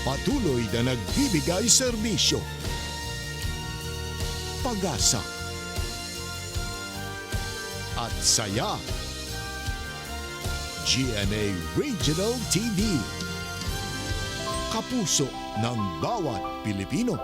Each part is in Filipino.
Patuloy na nagbibigay serbisyo. Pag-asa at saya. GMA Regional TV. Kapuso ng bawat Pilipino.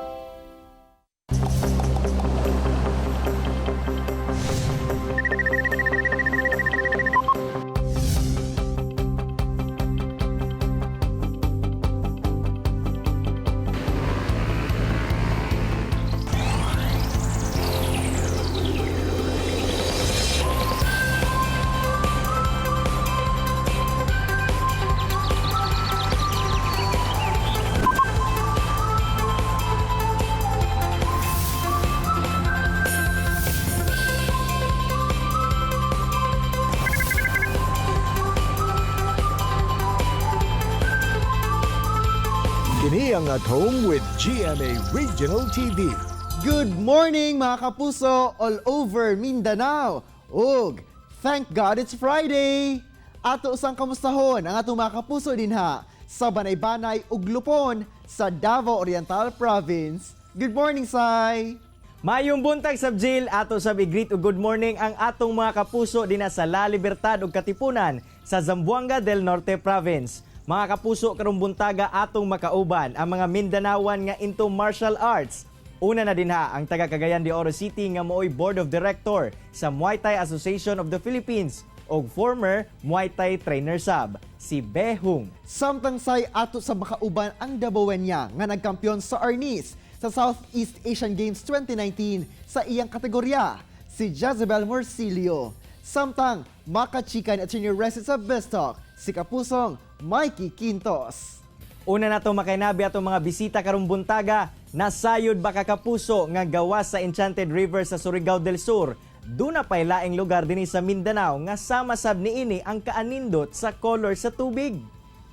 Kini ang At Home with GMA Regional TV. Good morning mga kapuso all over Mindanao. Ug, thank God it's Friday. Ato usang kamustahon ang atong mga kapuso dinha sa Banay-Banay ug Lupon sa Davao Oriental Province. Good morning, Sai. Mayong buntag sab Jill, ato sab i-greet ug good morning ang atong mga kapuso dinha sa La Libertad ug Katipunan sa Zamboanga del Norte Province. Mga kapuso, karong buntaga atong makauban ang mga Mindanaoan nga into martial arts. Una na dinha ang taga Cagayan de Oro City nga mooy Board of Director sa Muay Thai Association of the Philippines ug former Muay Thai trainer sab, si Be Hung. Samtang say ato sa makauban ang Dabawenya nga nagkampiyon sa Arnis sa Southeast Asian Games 2019 sa iyang kategorya, si Jezebel Morcilio. Samtang makachikan at senior resident sa Bestok, si kapusong Mikey Quintos. Una na to makainabi atong mga bisita karong buntaga, nasayod ba ka kapuso nga gawas sa Enchanted River sa Surigao del Sur. Duna pay laing lugar dinhi sa Mindanao nga sama sab niini ang kaanindot sa color sa tubig.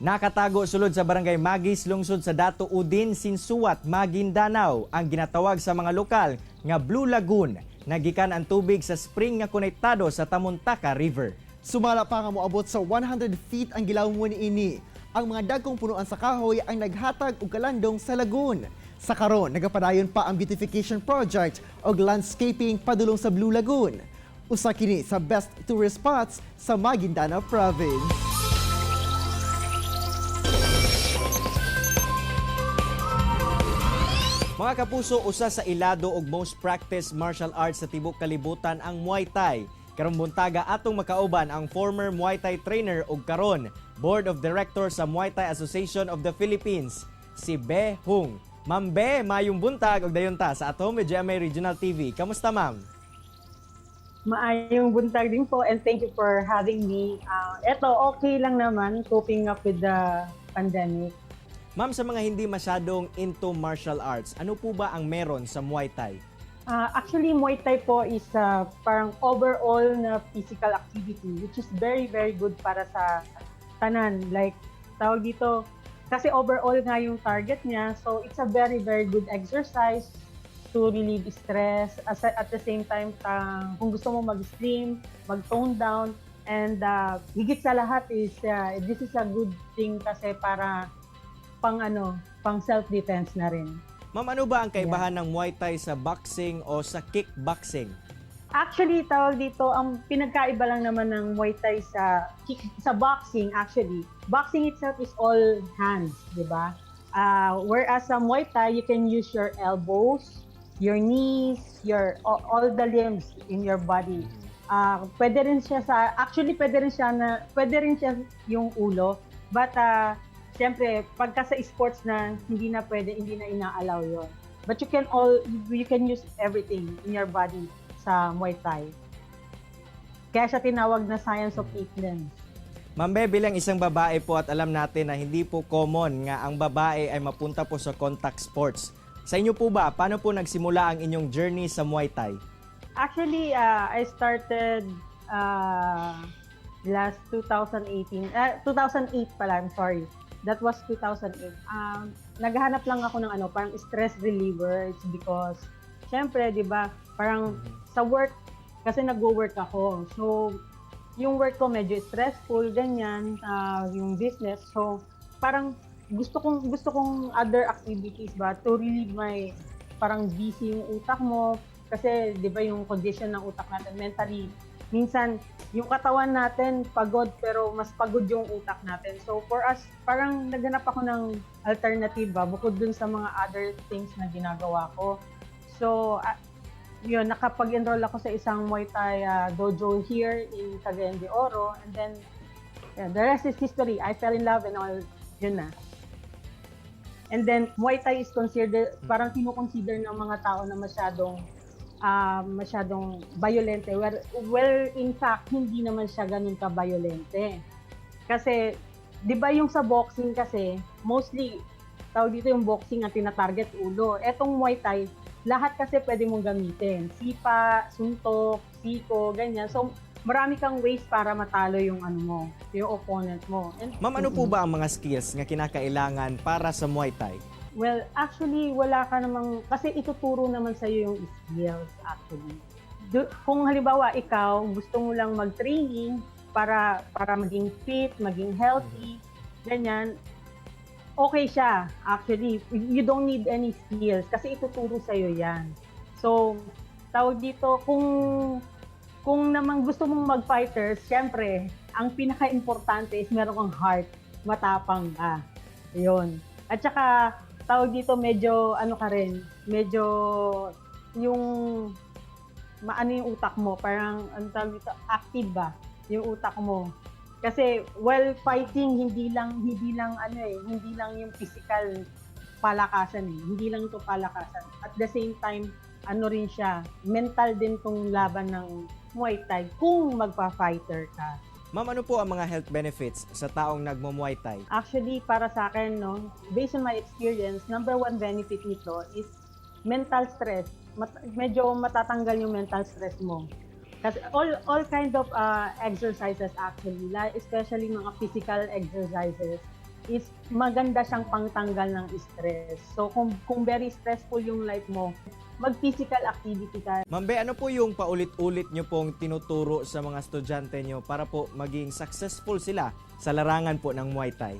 Nakatago sulod sa Barangay Magis, lungsod sa Dato Udin, Sinsuat, Maguindanao ang ginatawag sa mga lokal nga Blue Lagoon. Nagikan ang tubig sa spring nga konektado sa Tamuntaka River. Sumala pa nga moabot sa 100 feet ang gilawon niini. Ang mga dagkong punuan sa kahoy ang naghatag og kalandong sa lagoon. Sa karon, nagapadayon pa ang beautification project o landscaping padulong sa Blue Lagoon. Usa kini sa best tourist spots sa Maguindanao Province. Mga kapuso, usa sa ilado og most practiced martial arts sa tibok kalibutan ang Muay Thai. Karong buntaga atong makauban ang former Muay Thai trainer ug karon Board of Directors sa Muay Thai Association of the Philippines, si Be Hung. Ma'am Be, mayong buntag ug dayon ta sa At Home with GMA Regional TV. Kamusta, ma'am? Maayong buntag din po and thank you for having me. Eto, okay lang naman, coping up with the pandemic. Ma'am, sa mga hindi masyadong into martial arts, ano po ba ang meron sa Muay Thai? Actually, Muay Thai po is parang overall na physical activity which is very, very good para sa tanan. Like, tawag dito, kasi overall nga yung target niya. So, it's a very, very good exercise to relieve stress. At the same time, kung gusto mo mag-slim, mag-tone down, and higit sa lahat is, this is a good thing kasi para pang self-defense na rin. Ma'am, ano ba ang kaibahan ng Muay Thai sa boxing o sa kickboxing? Actually, tawag dito, ang pinagkaiba lang naman ng Muay Thai sa boxing, actually. Boxing itself is all hands, di ba? Whereas sa Muay Thai, you can use your elbows, your knees, all the limbs in your body. Pwede rin siya pwede rin siya yung ulo. But, siyempre, pagka sa sports na hindi na inaalaw yon. But you can use everything in your body sa Muay Thai. Kaya siya tinawag na science of fitness. Ma'am Be, bilang isang babae po at alam natin na hindi po common nga ang babae ay mapunta po sa contact sports. Sa inyo po ba, paano po nagsimula ang inyong journey sa Muay Thai? Actually, I started last 2018. 2008 pala, I'm sorry. That was 2008. Naghahanap lang ako ng parang stress reliever. It's because, syempre, di ba, parang sa work, kasi nag-work ako. So, yung work ko medyo stressful, ganyan, yung business. So, parang gusto kong other activities ba to relieve my parang busy yung utak mo kasi 'di ba yung condition ng utak natin mentally minsan yung katawan natin pagod pero mas pagod yung utak natin. So for us parang naghanap ako ng alternative ba bukod dun sa mga other things na ginagawa ko. So yun, nakapag-enroll ako sa isang Muay Thai dojo here in Cagayan de Oro and then the rest is history. I fell in love and all yun na. And then, Muay Thai is considered, parang kinukonsider ng mga tao na masyadong violente. Well, in fact, hindi naman siya ganun ka-violente. Kasi, di ba yung sa boxing kasi, mostly, tawag dito yung boxing ang tinatarget ulo. Etong Muay Thai, lahat kasi pwede mong gamitin. Sipa, suntok, siko, ganyan. So, marami kang ways para matalo yung yung opponent mo. And, Ma'am, ano po ba ang mga skills nga kinakailangan para sa Muay Thai? well, actually, wala ka namang, kasi ituturo naman sa'yo yung skills, actually. Kung halimbawa, ikaw, gusto mo lang mag-training para maging fit, maging healthy, ganyan, okay siya, actually. You don't need any skills kasi ituturo sa'yo yan. So, tawag dito, kung naman gusto mong mag-fighters, syempre, ang pinaka-importante is meron kang heart, matapang ka. Yun. At saka, tawag dito, medyo, medyo, yung, yung utak mo, parang, tawag dito, active ba, yung utak mo. Kasi, while fighting, hindi lang yung physical palakasan hindi lang ito palakasan. At the same time, rin siya, mental din tong laban ng Muay Thai kung magpa-fighter ka. Ma'am, ano po ang mga health benefits sa taong nagmo-Muay Thai? Actually, para sa akin, based on my experience, number one benefit nito is mental stress. Medyo matatanggal yung mental stress mo. Kasi all kind of exercises actually, especially mga physical exercises, is maganda siyang pangtanggal ng stress. So kung very stressful yung life mo, mag-physical activity ka. Ma'am Be, ano po yung paulit-ulit nyo pong tinuturo sa mga estudyante nyo para po maging successful sila sa larangan po ng Muay Thai?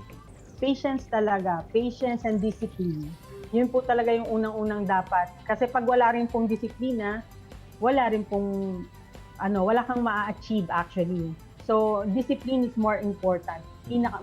Patience talaga. Patience and discipline. Yun po talaga yung unang-unang dapat. Kasi pag wala rin pong disiplina, wala kang ma-achieve actually. So, discipline is more important.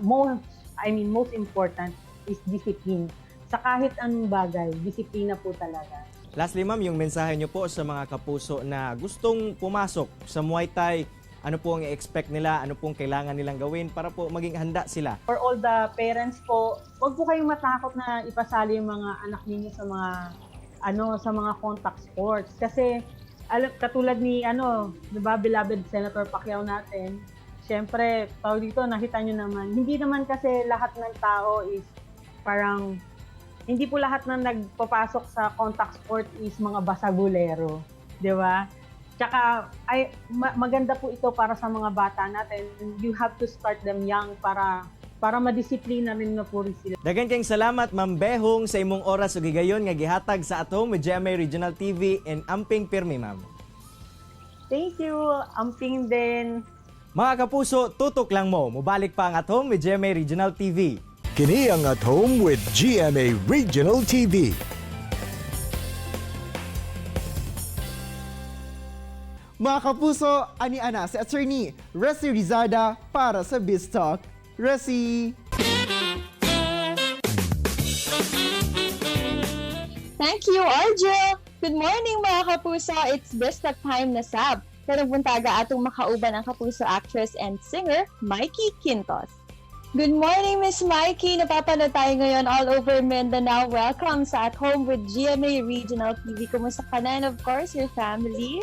Most important is discipline. Sa kahit anong bagay, disiplina po talaga. Lastly, ma'am, yung mensahe nyo po sa mga kapuso na gustong pumasok sa Muay Thai, ano po ang i-expect nila, ano pong kailangan nilang gawin para po maging handa sila? For all the parents po, huwag po kayong matakot na ipasali yung mga anak ninyo sa mga contact sports. Kasi katulad ni diba, beloved Senator Pacquiao natin, syempre, tawag dito, nakita nyo naman, hindi naman kasi lahat ng tao is parang hindi po lahat na nagpapasok sa contact sport is mga basagulero, di ba? Tsaka, maganda po ito para sa mga bata natin. You have to start them young para madisiplina rin na po rin sila. Daghang kayong salamat, Ma'am Behong, sa imong oras ug higayon nga gihatag sa At Home with GMA Regional TV and Amping Pirmi, ma'am. Thank you. Amping din. Mga kapuso, tutok lang mo. Mubalik pa ang At Home with GMA Regional TV. Kini ang At Home with GMA Regional TV. Mga kapuso, ani-ana si Attorney Resi Rizada para sa BizTalk. Resi! Thank you, Arjo! Good morning mga kapuso! It's BizTalk time na sab. Karong buntaga atong makauban ang kapuso actress and singer, Mikey Quintos. Good morning, Miss Mikey! Napapanood tayo ngayon all over Mindanao. Welcome sa At Home with GMA Regional TV. Kumusta ka na? And of course, your family?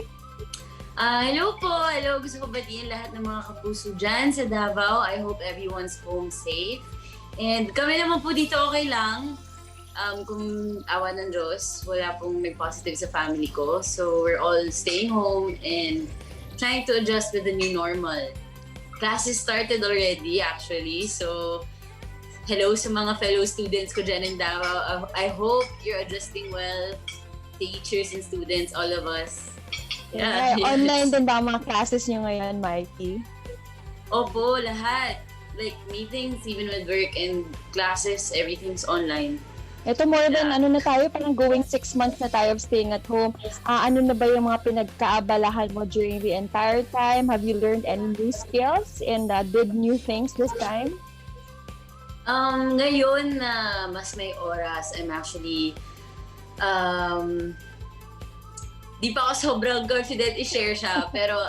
Hello po! Hello! Gusto ko batiin lahat ng mga kapuso dyan sa Davao. I hope everyone's home safe. And kami naman po dito okay lang. Kung awa ng Diyos, wala pong nag-positive sa family ko. So we're all staying home and trying to adjust with the new normal. Classes started already actually. So hello sa mga fellow students ko dyan in Davao. I hope you're adjusting well. Teachers and students, all of us. Yeah, online din ba ang mga classes nyo ngayon, Mikey? Opo, lahat. like meetings, even with work and classes, everything's online. Ito more than ano na tayo, parang going 6 months na tayo of staying at home. Ano na ba yung mga pinagkaabalahan mo during the entire time? Have you learned any new skills and did new things this time? Ngayon na mas may oras, I'm actually di pa ako sobrang confident i-share siya, pero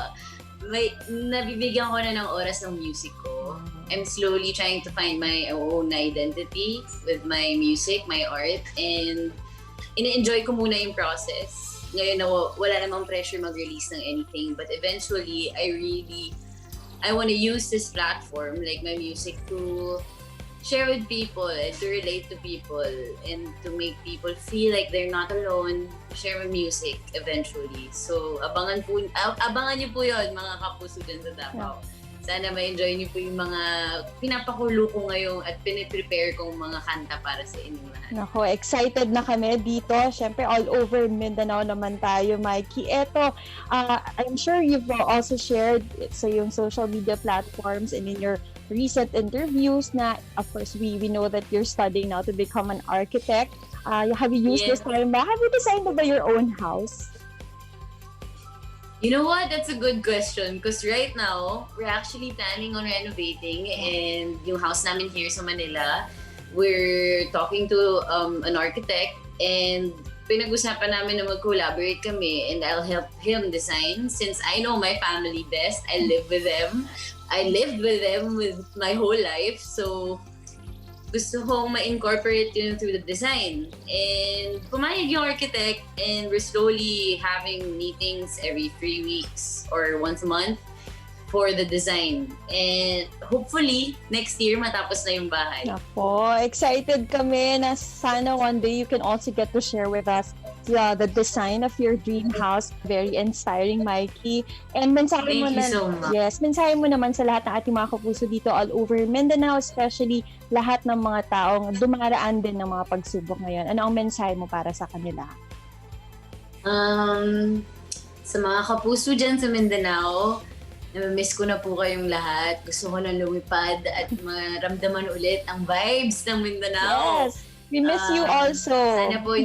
nabibigyan ko na ng oras ng music ko. I'm slowly trying to find my own identity with my music, my art, and ina-enjoy ko muna yung process. Ngayon na wala namang pressure mag-release ng anything, but eventually, I want to use this platform, like my music, to share with people and to relate to people and to make people feel like they're not alone, share my music eventually. So, abangan niyo po yun, mga kapuso dyan sa Davao. Sana ma-enjoy niyo po yung mga pinapakulo ko ngayon at piniprepare kong mga kanta para sa inyong lahat. Nako, excited na kami dito. Siyempre, all over Mindanao naman tayo, Mikey. Eto, I'm sure you've also shared sa yung social media platforms and in your recent interviews na, of course, we know that you're studying now to become an architect. Have you used this time ba? Have you designed ba your own house? You know what? That's a good question because right now, we're actually planning on renovating and yung house namin here sa Manila, we're talking to an architect and pinag-usapan namin na mag-collaborate kami and I'll help him design since I know my family best. I live with them. I lived with them with my whole life. So, gusto kong ma-incorporate yun through the design. And pumayag yung architect and we're slowly having meetings every 3 weeks or once a month for the design. And hopefully, next year matapos na yung bahay. Nako, excited kami na sana one day you can also get to share with us the design of your dream house. Very inspiring, Mikey. And mensahe mo Thank you so much. Yes, mensahe mo naman sa lahat ng ating mga kapuso dito all over Mindanao, especially lahat ng mga taong dumaraan din ng mga pagsubok ngayon. Ano ang mensahe mo para sa kanila? Sa mga kapuso dyan sa Mindanao, namimiss ko na po kayong lahat. Gusto ko na lumipad at maramdaman ulit ang vibes ng Mindanao. Yes, we miss you also. Sana po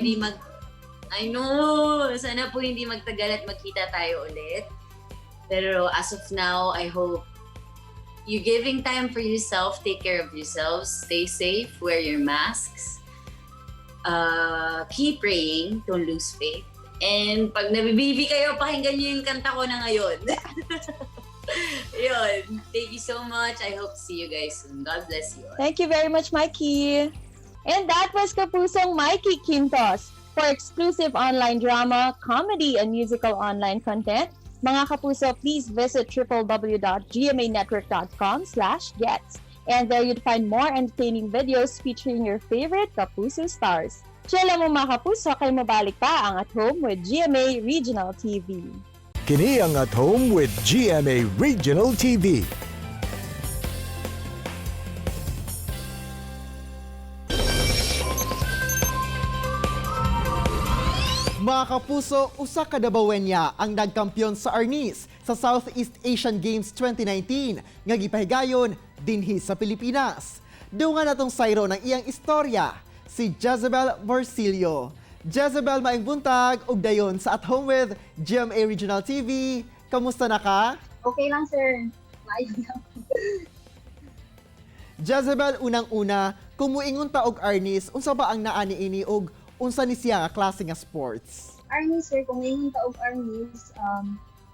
hindi magtagal at magkita tayo ulit. Pero as of now, I hope you're giving time for yourself. Take care of yourselves. Stay safe. Wear your masks. Keep praying. Don't lose faith. And pag nabibibi kayo, pakinggan niyo yung kanta ko na ngayon. Yun. Thank you so much. I hope to see you guys soon. God bless you all. Thank you very much, Mikey. And that was Kapusong Mikey Quintos. For exclusive online drama, comedy, and musical online content, mga kapuso, please visit www.gmanetwork.com/gets. And there you'd find more entertaining videos featuring your favorite Kapuso stars. Chela mo mga kapuso, kay mabalik pa ang At Home with GMA Regional TV. Kini ang At Home with GMA Regional TV. Mga kapuso, usa ka Davawenya ang nagkampiyon sa Arnis sa Southeast Asian Games 2019 nga gipahigayon dinhi sa Pilipinas. Dungan natong sayro ng iyang istorya, si Jezebel Morcillo. Jezebel, maayong buntag ug dayon sa At Home with GMA Regional TV. Kamusta na ka? Okay lang, sir. Maayos lang. Jezebel, unang-una, kung muingon ta og Arnis, unsa ba ang naa niini og unsa ni siya nga klase nga sports? Arnis, sir, kung ngayon taog Arnis,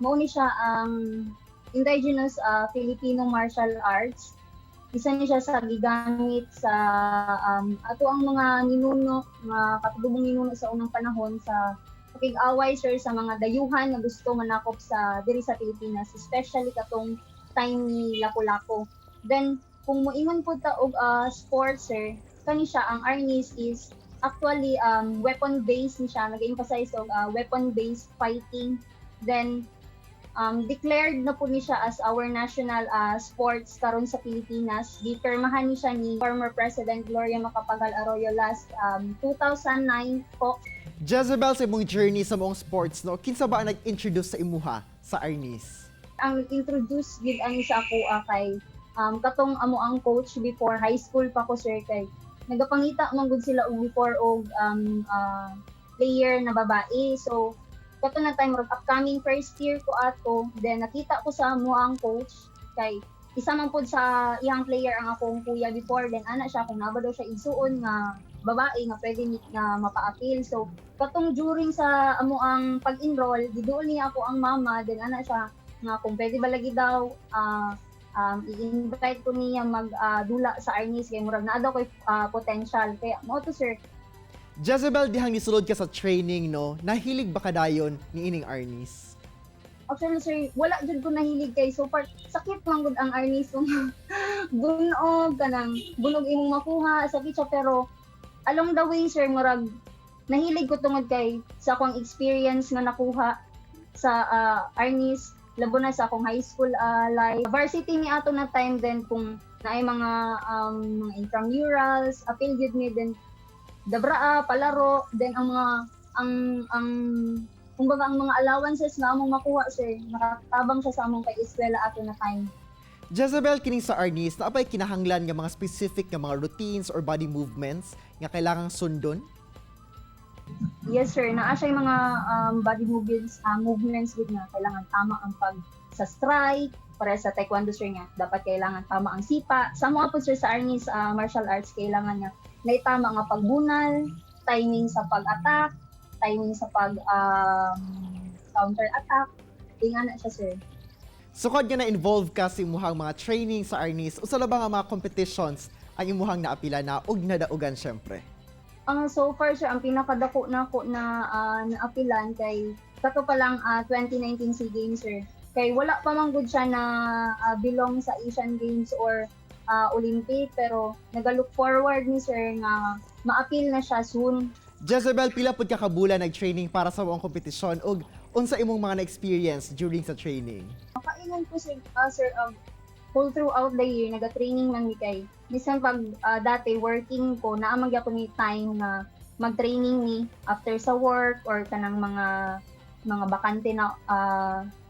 mao ni siya ang indigenous Filipino martial arts. Isa ni siya sa gigamit sa ato ang mga ninuno, mga katubong ninuno sa unang panahon sa pakig-away, sir, sa mga dayuhan na gusto manakop sa diri sa Pilipinas, especially katong time ni Lapu-Lapu. Then, kung moingon po ta og sports, sir, kani siya ang Arnis is actually weapon-based ni siya, nag-emphasize og weapon-based fighting. Then declared na po ni siya as our national sports karon sa Pilipinas. Gipirmahan ni siya ni former President Gloria Macapagal Arroyo last 2009 po. Jezebel, sa imong journey sa mong sports, no, kinsa ba ang nag-introduce sa imuha sa Arnis? Ang introduce gid ani sa ako kay katong amo ang coach before high school pa ko sir kay nagapangita man gud sila og before og player na babae. So kato na time murag upcoming first year ko ato, then nakita ko sa amo ang coach kay isa man pod sa iyang player ang akong kuya before, then ana siya kung naba daw siya igsuon nga babae nga pwede ni nga mapa-appeal. So katong during sa amo ang pag-enroll, giduol niya ako ang mama, then ana siya nga kung pwede ba lagi daw i-invite ko niya dula sa Arnis kay murag naa daw koy potential. Kaya mo to sir. Jezebel, dihang nisulod ka sa training, no? Nahilig ba kadayon ni ining Arnis? Actually sir, wala jud ko nahilig kay so far sakit man gud ang Arnis kung bunog kanang bunog imong makuha sakit siya, pero along the way sir murag nahilig ko tungod kay sa akong experience nga nakuha sa Arnis, labo na sa akong high school life. Varsity ni ato na time then kung naay mga intramurals, appeal gid ni then dabraa, palaro, then ang mga kumbaga ang mga allowances nga among makuha sir, nakatabang siya sa among kay-eskwela ato na time. Jezebel, kining sa Arnis, naapay kinahanglan nga mga specific nga mga routines or body movements nga kailangang sundon? Yes sir, naa siya yung mga body movements good nga kailangan tama ang pag sa strike, para sa taekwondo sir nga dapat kailangan tama ang sipa. Sa mga po sir sa Arnis martial arts kailangan nga naitama nga pagbunal, timing sa pag-attack, timing sa pag counter-attack. Tingnan na siya sir. Sukod nga na-involve ka sa imuhang mga training sa Arnis, usala ba nga mga competitions ang imuhang naapila na ug nadaugan syempre? So far sir, ang pinakadako na ako na naapilan kay kato pa lang 2019 SEA Games sir. Kay wala pa man gud siya na belong sa Asian Games or Olympic, pero nagalook forward ni sir nga maapil na siya soon. Jezebel, pila pud ka kabulan nag-training para sa mga kompetisyon ug unsa imong mga na-experience during sa training? Makaingon ko sir, whole throughout the year naga-training man mi kay. Bisan pag dati working ko, naamang gyapon ni time na mag-training ni after sa work or kanang mga bakante na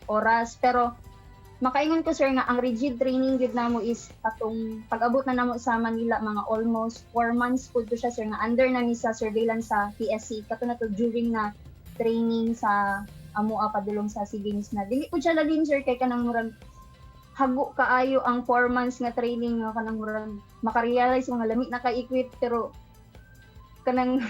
oras, pero makaingon ko sir nga ang rigid training gid namo is atong pag-abot na namo sa Manila mga almost 4 months pud to siya sir nga under na ni sa surveillance sa PSC kato na to during na training sa amo padulong sa SEA Games na dili pud siya lalin sir kay kanang murag hago kaayo ang 4 months nga training nga kanang murag makarealize mga lami na ka-equip, pero kanang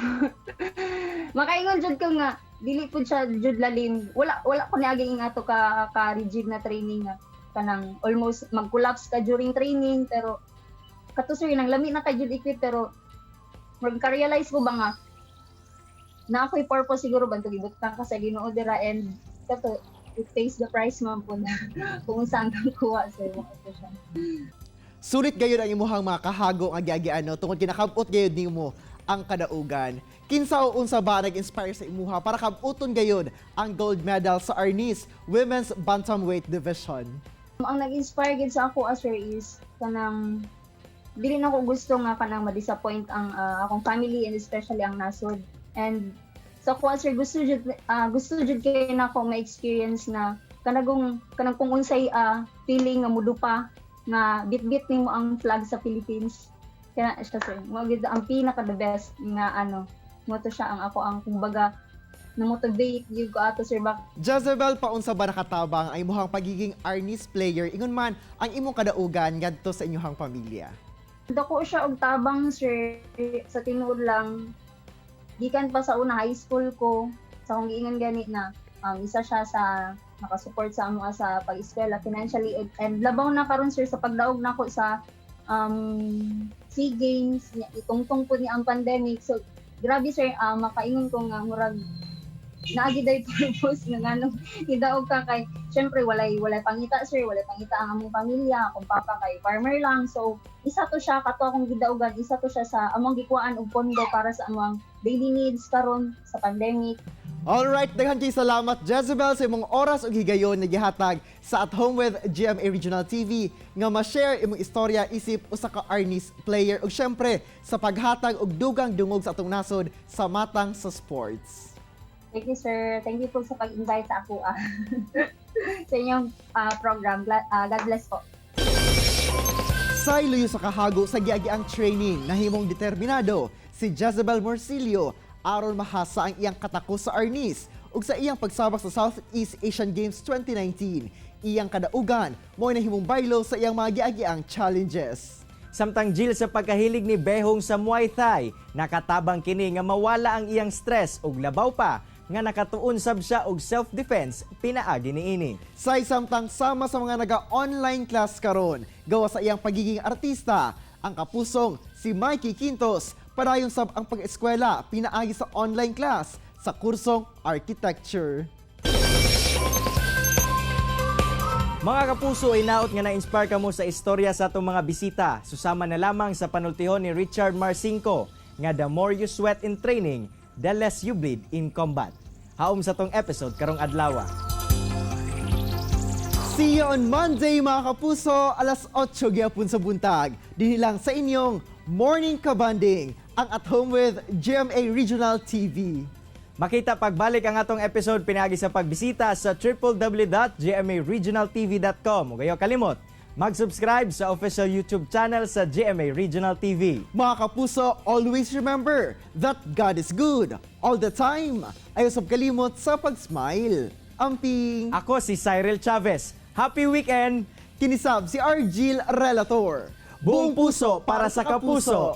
makaingon jud ko nga dili pud siya jud lalim. Wala ko niaging ato ka rigid na training nga kanang almost mag-collapse ka during training, pero kato sir nang lami na ka jud equip, pero mag-realize ko ba nga na ako'y purpose siguro ba gibutang ka sa Ginoo dira, and kato it pays the price man po na kung saan kang kuha sir. Sulit gayud ang imuhang mga kahago nga giagiano tungod kinakabot gayud nimo ang kadaugan. Kinsa o unsa ba nag-inspire sa imuha para kabuton gayud ang gold medal sa Arnis Women's Bantamweight Division? Ang nag-inspire gid sa ako sir is kanang dili na ko gusto nga kanang ma-disappoint ang akong family and especially ang nasod. And sa ko sir gusto jud kay na ko ma-experience na kanang kung unsay feeling nga mudupa nga bit-bit nimo ang flag sa Philippines. Kaya siya sir, mo gid ang pinaka the best nga mo to siya ang ako ang kumbaga na-motivate gyud ko ato sir bak. Jezebel, paunsa ba nakatabang ang imuhang pagiging Arnis player ingon man ang imong kadaugan ngadto sa inyong pamilya? Dako siya og tabang sir, sa tinuod lang gikan pa sa una high school ko sa akong giingon gani na isa siya sa nakasupport sa amo sa pag-eskwela financially, and labaw na karon sir sa pagdaog nako sa SEA Games itungtong po ni ang pandemic. So grabe sir, makaingon ko nga murag naagi day purpose nga nganong hidaog ka kay syempre walay pangita sir, walay pangita ang among pamilya, akong papa kay farmer lang. So isa to siya kato akong gidaugan, isa to siya sa among gikuan og pondo para sa among daily needs karon sa pandemic. Alright, daghan kay salamat Jezebel sa imong oras ug higayon na gihatag sa At Home with GMA Regional TV nga ma-share imong istorya isip usa ka Arnis player ug syempre sa paghatag og dugang dungog sa atong nasod sa matang sa sports. Thank you sir. Thank you po sa pag-invite sa ako sa inyong program. God bless po. Say luyo sa kahago sa giagiang training na himong determinado si Jezebel Morcillo aron mahasa ang iyang katako sa arnis ug sa iyang pagsabak sa Southeast Asian Games 2019. Iyang kadaugan mo na himong baylo sa iyang mga giagiang challenges. Samtang Jill sa pagkahilig ni Behong sa Muay Thai, nakatabang kini nga mawala ang iyang stress ug labaw pa nga nakatuon sab siya og self-defense pinaagi niini. Say samtang sama sa mga naga-online class karon, gawa sa iyang pagiging artista, ang kapusong si Mikey Quintos padayon sab ang pag-eskwela pinaagi sa online class sa kursong architecture. Mga kapuso, inaot nga na-inspire kamo sa istorya sa atong mga bisita. Susama na lamang sa panultihon ni Richard Marcinko nga the more you sweat in training, the less you bleed in combat. Haom sa tong episode karong adlaw. See you on Monday mga kapuso, alas 8 gyapon sa buntag. Dinhi lang sa inyong Morning Kabanding, ang At Home with GMA Regional TV. Makita pagbalik ang atong episode pinagi sa pagbisita sa www.gmaregionaltv.com. Ug ayaw kalimot, mag-subscribe sa official YouTube channel sa GMA Regional TV. Mga kapuso, always remember that God is good all the time. Ayaw sab kalimot sa pag-smile. Amping! Ako si Cyril Chavez. Happy weekend! Kinisab si Argil Relator. Buong puso para sa kapuso.